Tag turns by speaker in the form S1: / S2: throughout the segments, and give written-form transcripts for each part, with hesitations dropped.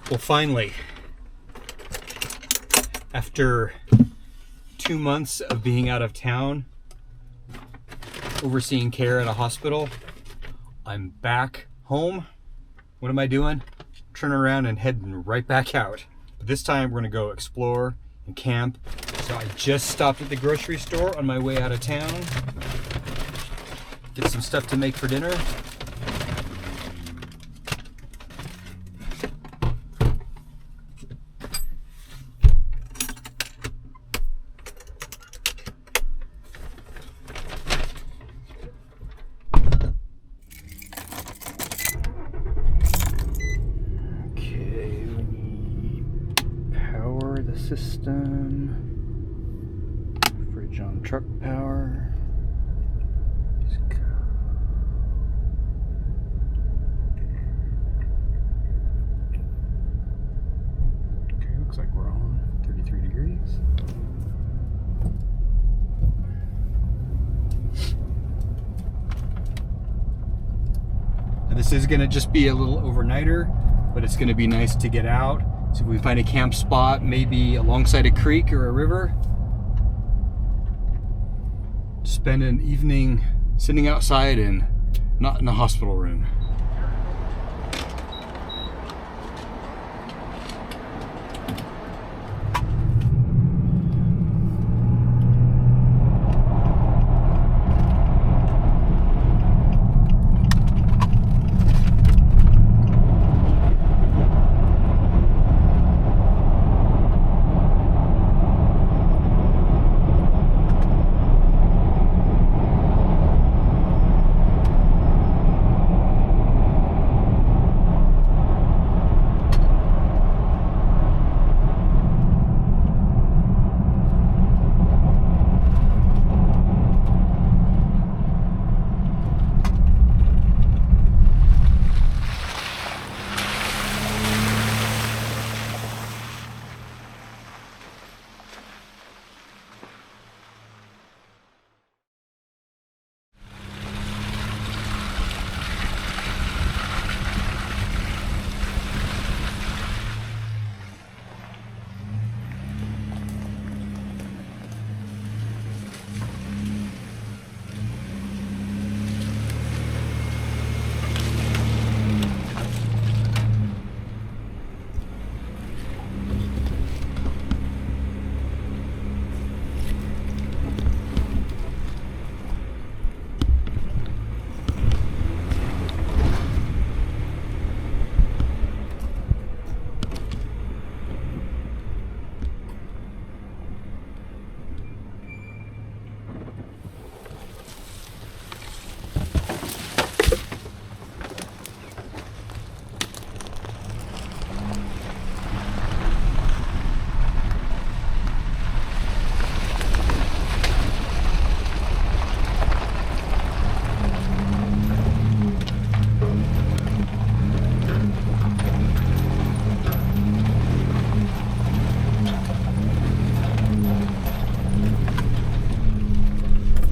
S1: Well, finally, after 2 months of being out of town, overseeing care at a hospital, I'm back home. What am I doing? Turning around and heading right back out. But this time we're gonna go explore and camp. So I just stopped at the grocery store on my way out of town. Get some stuff to make for dinner. System, fridge on truck power. Okay, looks like we're on 33 degrees. Now this is going to just be a little overnighter, but it's going to be nice to get out. So if we find a camp spot, maybe alongside a creek or a river, spend an evening sitting outside and not in a hospital room.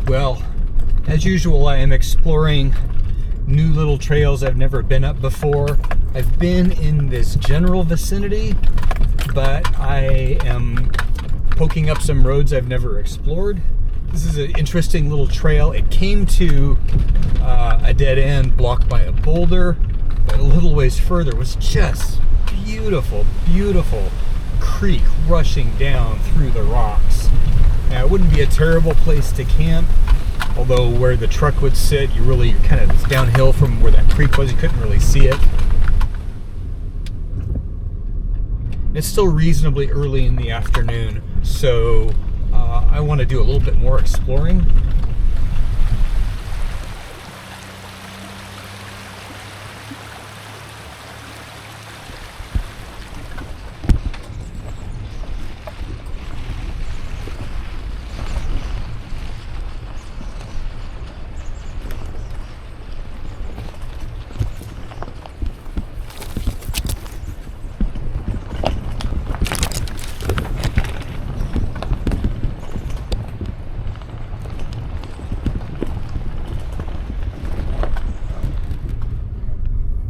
S1: Well, as usual, I am exploring new little trails I've never been up before. I've been in this general vicinity, but I am poking up some roads I've never explored. This is an interesting little trail. It came to a dead end blocked by a boulder, but a little ways further was just beautiful, beautiful creek rushing down through the rocks. Now, it wouldn't be a terrible place to camp, although where the truck would sit, you're kind of, it's downhill from where that creek was, you couldn't really see it. It's still reasonably early in the afternoon, so I want to do a little bit more exploring.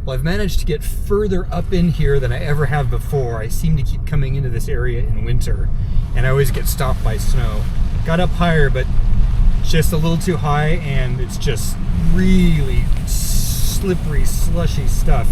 S1: Well, I've managed to get further up in here than I ever have before. I seem to keep coming into this area in winter, and I always get stopped by snow. Got up higher, but just a little too high, and it's just really slippery, slushy stuff.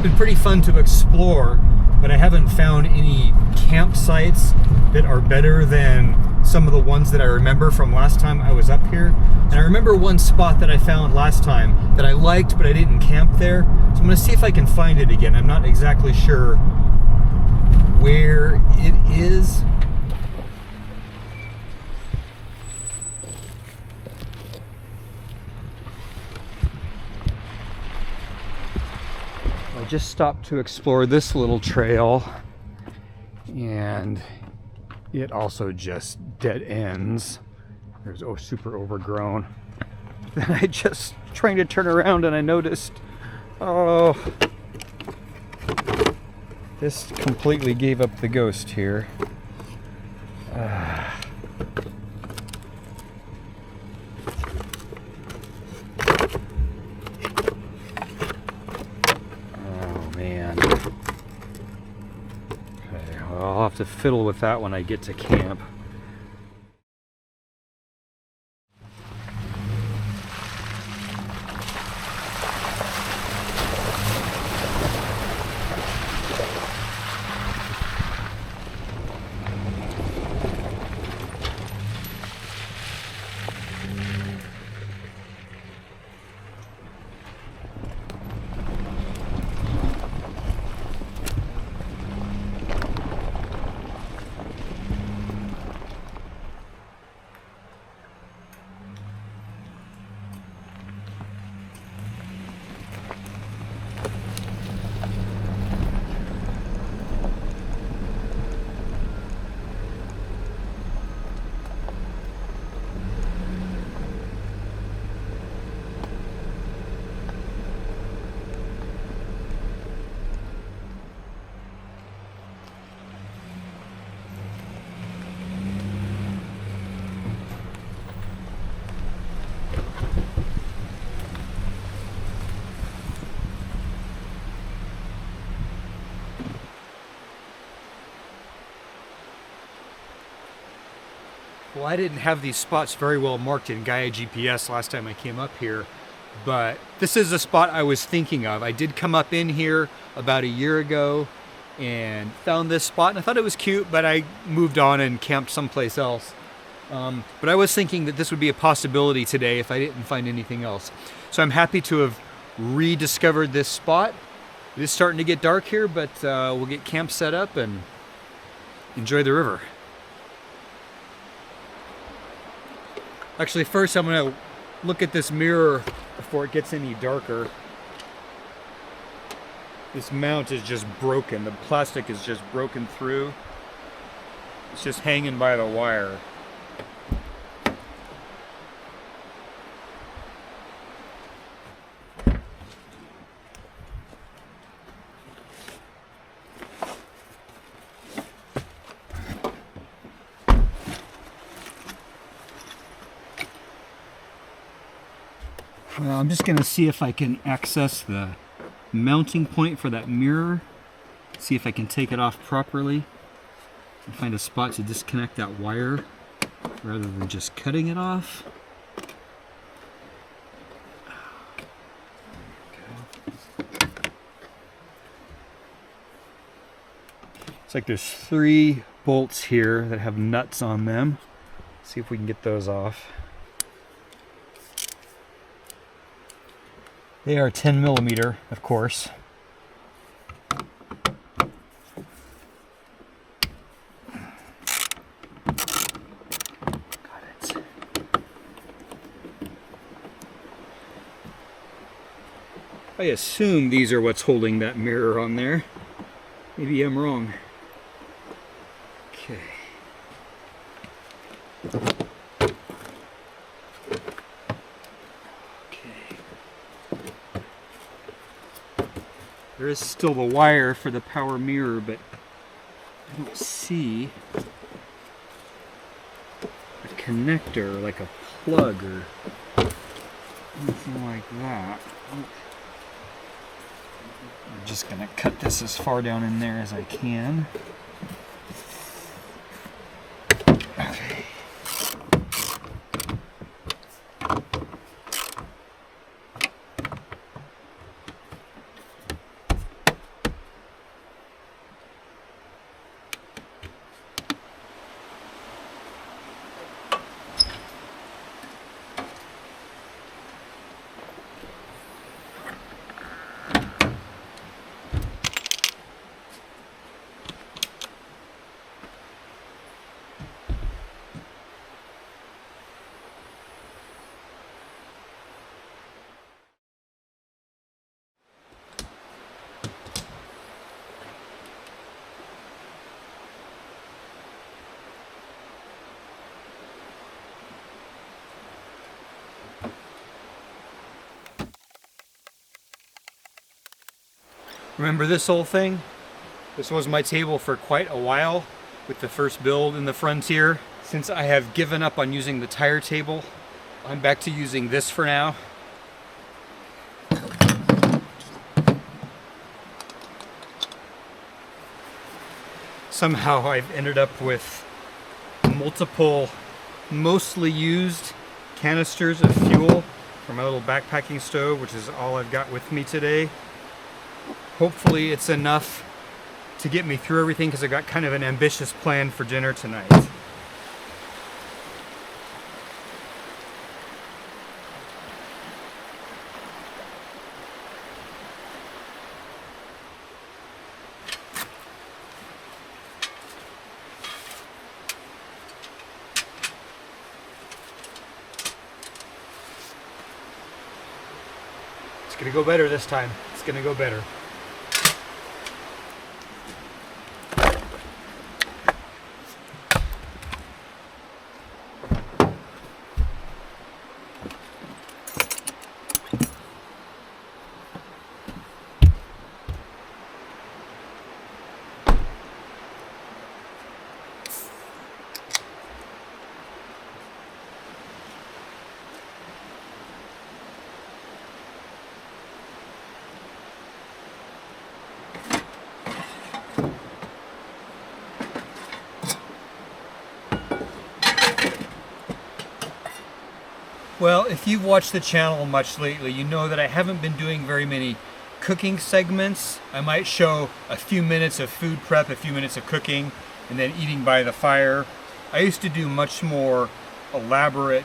S1: Been pretty fun to explore, but I haven't found any campsites that are better than some of the ones that I remember from last time I was up here. And I remember one spot that I found last time that I liked, but I didn't camp there. So I'm going to see if I can find it again. I'm not exactly sure where it is. I just stopped to explore this little trail, and it also just dead ends. There's super overgrown. Then I just trying to turn around and I noticed, oh, this completely gave up the ghost here. I'll have to fiddle with that when I get to camp. Well, I didn't have these spots very well marked in Gaia GPS last time I came up here, but this is a spot I was thinking of. I did come up in here about a year ago and found this spot, and I thought it was cute, but I moved on and camped someplace else. But I was thinking that this would be a possibility today if I didn't find anything else. So I'm happy to have rediscovered this spot. It is starting to get dark here, but we'll get camp set up and enjoy the river. Actually, first I'm going to look at this mirror before it gets any darker. This mount is just broken. The plastic is just broken through. It's just hanging by the wire. Well, I'm just going to see if I can access the mounting point for that mirror. See if I can take it off properly and find a spot to disconnect that wire rather than just cutting it off. It's like there's 3 bolts here that have nuts on them. Let's see if we can get those off. They are 10 millimeter, of course. I assume these are what's holding that mirror on there. Maybe I'm wrong. Okay. There is still the wire for the power mirror, but I don't see a connector, like a plug or anything like that. I'm just going to cut this as far down in there as I can. Okay. Remember this whole thing? This was my table for quite a while with the first build in the Frontier. Since I have given up on using the tire table, I'm back to using this for now. Somehow I've ended up with multiple, mostly used canisters of fuel for my little backpacking stove, which is all I've got with me today. Hopefully it's enough to get me through everything because I've got kind of an ambitious plan for dinner tonight. It's gonna go better this time. It's gonna go better. Well, if you've watched the channel much lately, you know that I haven't been doing very many cooking segments. I might show a few minutes of food prep, a few minutes of cooking, and then eating by the fire. I used to do much more elaborate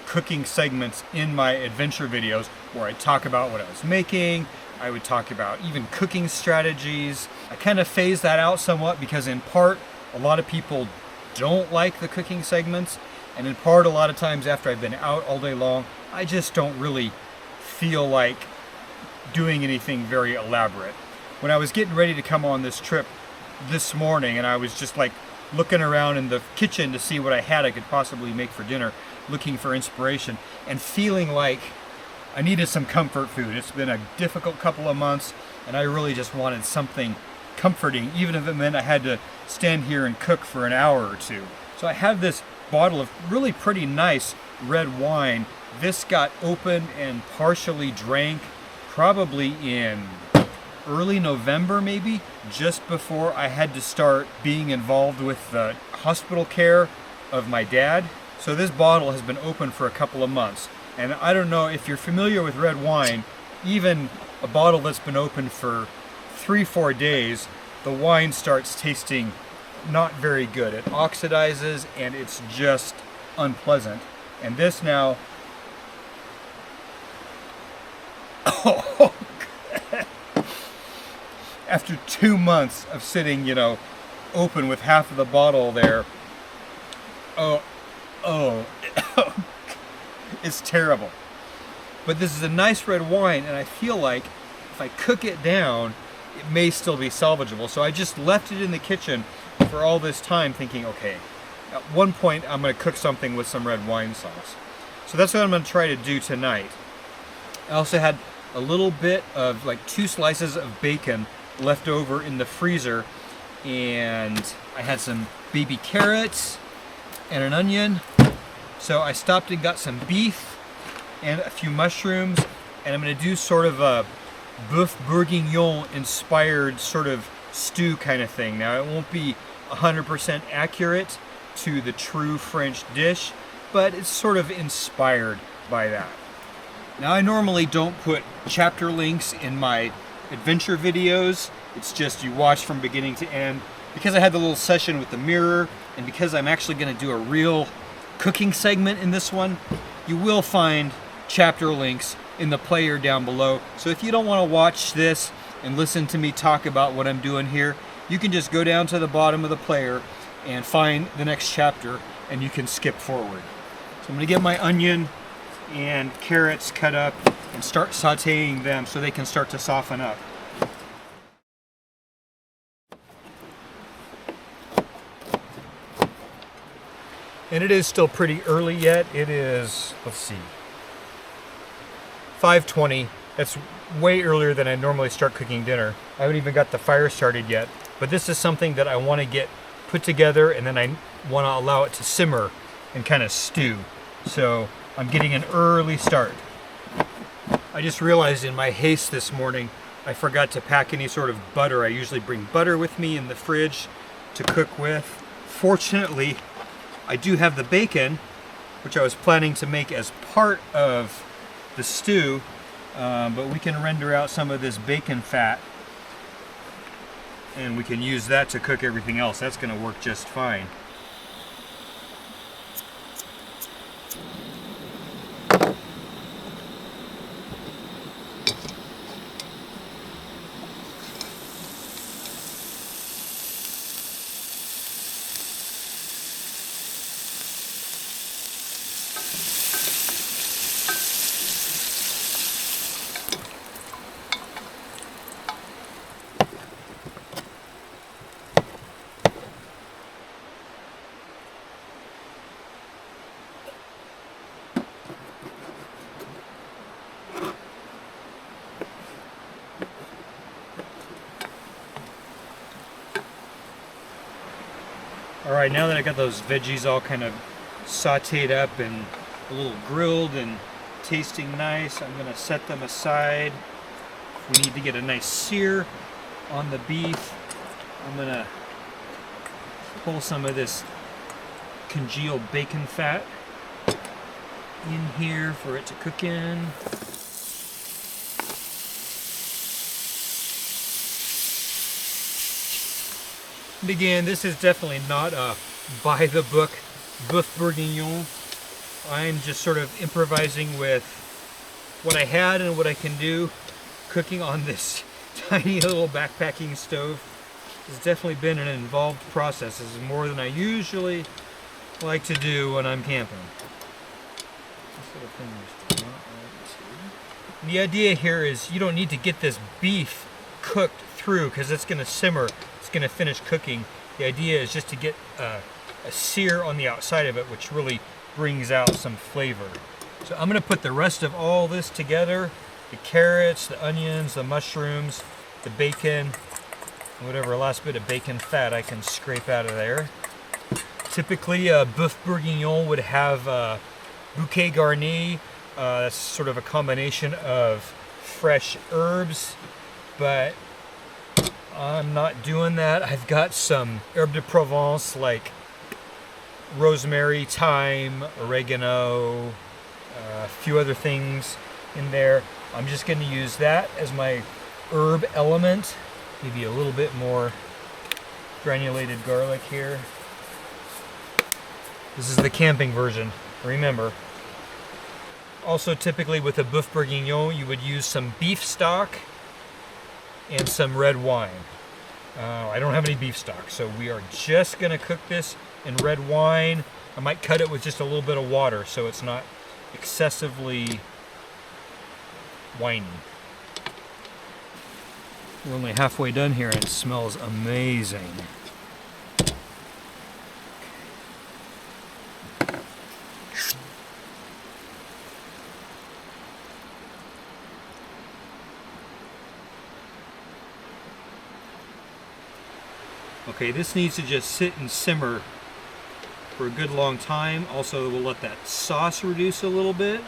S1: cooking segments in my adventure videos where I talk about what I was making. I would talk about even cooking strategies. I kind of phased that out somewhat because in part, a lot of people don't like the cooking segments. And in part, a lot of times after I've been out all day long, I just don't really feel like doing anything very elaborate. When I was getting ready to come on this trip this morning, and I was just like looking around in the kitchen to see what I had I could possibly make for dinner, looking for inspiration, and feeling like I needed some comfort food. It's been a difficult couple of months, and I really just wanted something comforting, even if it meant I had to stand here and cook for an hour or two. So I have this bottle of really pretty nice red wine. This got opened and partially drank probably in early November, maybe, just before I had to start being involved with the hospital care of my dad. So this bottle has been open for a couple of months. And I don't know if you're familiar with red wine, even a bottle that's been open for 3-4 days, the wine starts tasting not very good. It oxidizes and it's just unpleasant. And this now, after 2 months of sitting, you know, open with half of the bottle there, it's terrible. But this is a nice red wine, and I feel like if I cook it down, it may still be salvageable. So I just left it in the kitchen for all this time thinking, okay, at one point I'm going to cook something with some red wine sauce. So that's what I'm going to try to do tonight. I also had a little bit of, like, 2 slices of bacon left over in the freezer, and I had some baby carrots and an onion. So I stopped and got some beef and a few mushrooms, and I'm going to do sort of a boeuf bourguignon inspired sort of stew kind of thing. Now, it won't be 100% accurate to the true French dish, but it's sort of inspired by that. Now, I normally don't put chapter links in my adventure videos. It's just you watch from beginning to end. Because I had the little session with the mirror, and because I'm actually going to do a real cooking segment in this one, you will find chapter links in the player down below. So if you don't want to watch this and listen to me talk about what I'm doing here, you can just go down to the bottom of the player and find the next chapter, and you can skip forward. So I'm going to get my onion and carrots cut up and start sauteing them so they can start to soften up. And it is still pretty early yet. It is, let's see, 5:20. That's way earlier than I normally start cooking dinner. I haven't even got the fire started yet, but this is something that I want to get put together, and then I want to allow it to simmer and kind of stew. So I'm getting an early start. I just realized in my haste this morning, I forgot to pack any sort of butter. I usually bring butter with me in the fridge to cook with. Fortunately, I do have the bacon, which I was planning to make as part of the stew, but we can render out some of this bacon fat, and we can use that to cook everything else. That's going to work just fine. Alright, now that I got those veggies all kind of sauteed up and a little grilled and tasting nice, I'm going to set them aside. We need to get a nice sear on the beef. I'm going to pull some of this congealed bacon fat in here for it to cook in. And again, this is definitely not a by-the-book boeuf bourguignon. I'm just sort of improvising with what I had and what I can do. Cooking on this tiny little backpacking stove has definitely been an involved process. This is more than I usually like to do when I'm camping. And the idea here is you don't need to get this beef cooked through because it's going to simmer. It's going to finish cooking. The idea is just to get a sear on the outside of it, which really brings out some flavor. So I'm going to put the rest of all this together. The carrots, the onions, the mushrooms, the bacon, whatever last bit of bacon fat I can scrape out of there. Typically a boeuf bourguignon would have bouquet garni. That's sort of a combination of fresh herbs, but I'm not doing that. I've got some herbe de Provence like rosemary, thyme, oregano, a few other things in there. I'm just going to use that as my herb element. Maybe a little bit more granulated garlic here. This is the camping version, remember. Also, typically with a boeuf bourguignon, you would use some beef stock and some red wine. I don't have any beef stock, so we are just going to cook this in red wine. I might cut it with just a little bit of water so it's not excessively winey. We're only halfway done here and it smells amazing. Okay, this needs to just sit and simmer for a good long time. Also, we'll let that sauce reduce a little bit.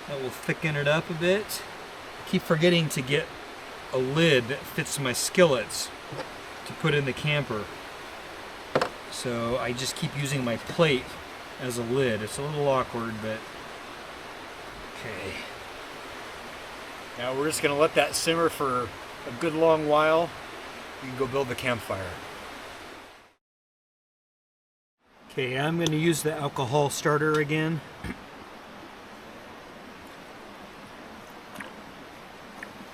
S1: That will thicken it up a bit. I keep forgetting to get a lid that fits my skillets to put in the camper. So I just keep using my plate as a lid. It's a little awkward, but okay. Now we're just gonna let that simmer for a good long while. We can go build the campfire. Okay, I'm going to use the alcohol starter again.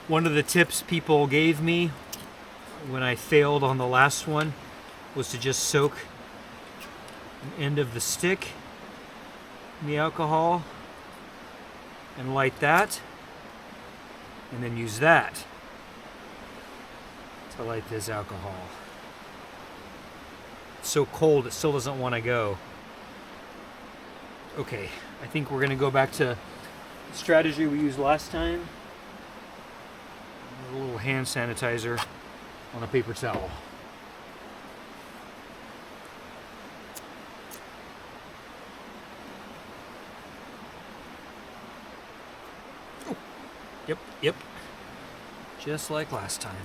S1: One of the tips people gave me when I failed on the last one was to just soak an end of the stick in the alcohol and light that, and then use that to light this alcohol. It's so cold it still doesn't want to go. Okay, I think we're gonna go back to the strategy we used last time. A little hand sanitizer on a paper towel. Oh. Yep. Just like last time.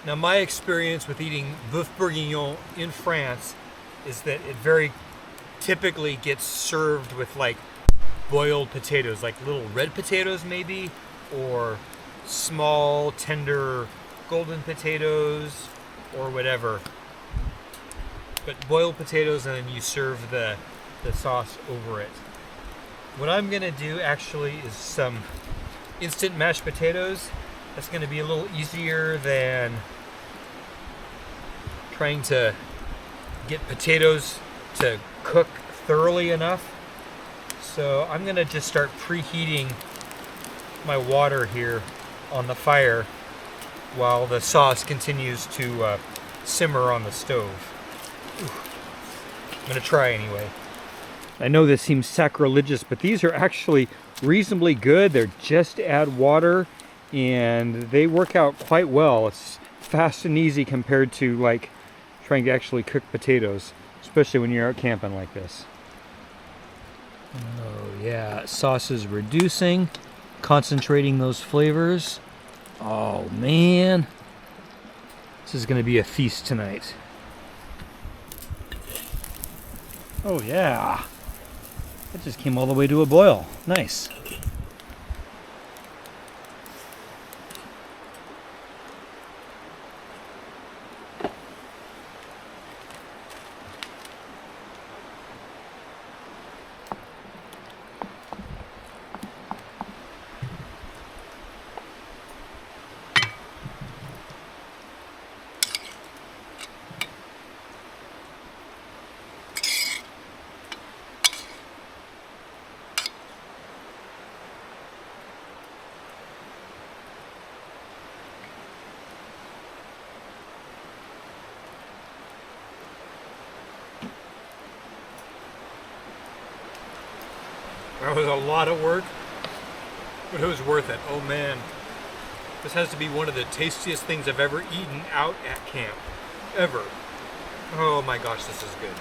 S1: Now, my experience with eating boeuf bourguignon in France is that it very typically gets served with like boiled potatoes, like little red potatoes maybe, or small, tender, golden potatoes, or whatever. But boiled potatoes, and then you serve the sauce over it. What I'm gonna do actually is some instant mashed potatoes. That's gonna be a little easier than trying to get potatoes to cook thoroughly enough. So I'm gonna just start preheating my water here on the fire while the sauce continues to simmer on the stove. I'm gonna try anyway. I know this seems sacrilegious, but these are actually reasonably good. They're just add water and they work out quite well. It's fast and easy compared to like trying to actually cook potatoes, especially when you're out camping like this. Oh yeah, sauce is reducing, concentrating those flavors. Oh man, this is gonna be a feast tonight. Oh yeah, that just came all the way to a boil. Nice. That was a lot of work, but it was worth it. Oh man, this has to be one of the tastiest things I've ever eaten out at camp, ever. Oh my gosh, this is good.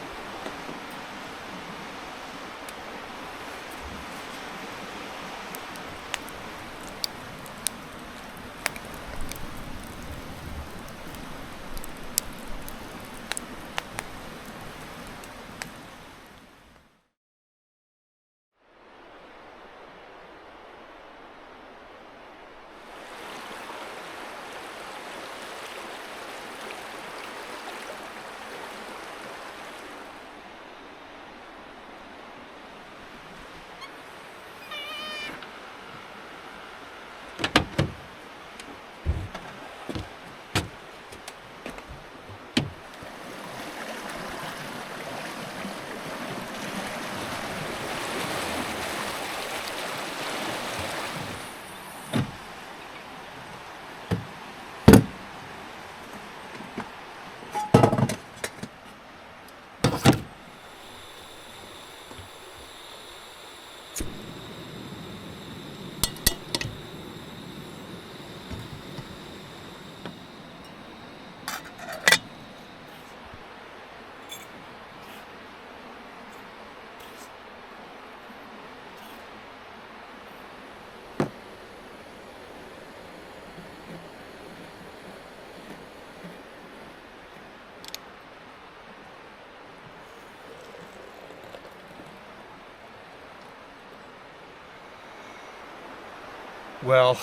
S2: Well,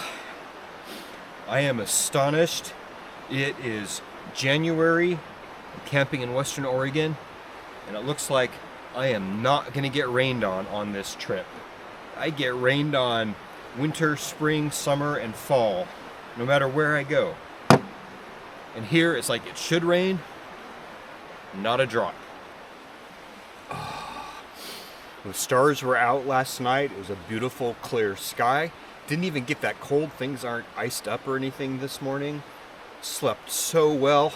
S2: I am astonished. It is January, camping in Western Oregon, and it looks like I am not going to get rained on this trip. I get rained on winter, spring, summer, and fall, no matter where I go. And here it's like it should rain, not a drop. The stars were out last night. It was a beautiful, clear sky. Didn't even get that cold. Things aren't iced up or anything this morning. Slept so well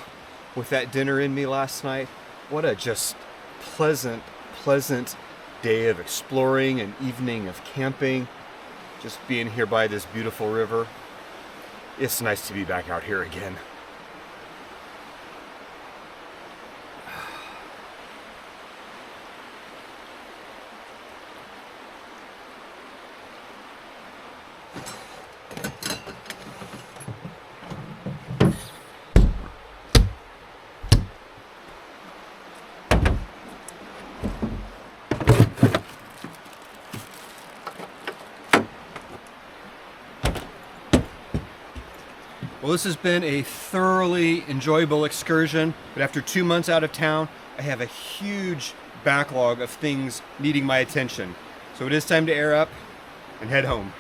S2: with that dinner in me last night. What a just pleasant day of exploring, an evening of camping, just being here by this beautiful river. It's nice to be back out here again. Well, this has been a thoroughly enjoyable excursion, but after 2 months out of town, I have a huge backlog of things needing my attention. So it is time to air up and head home.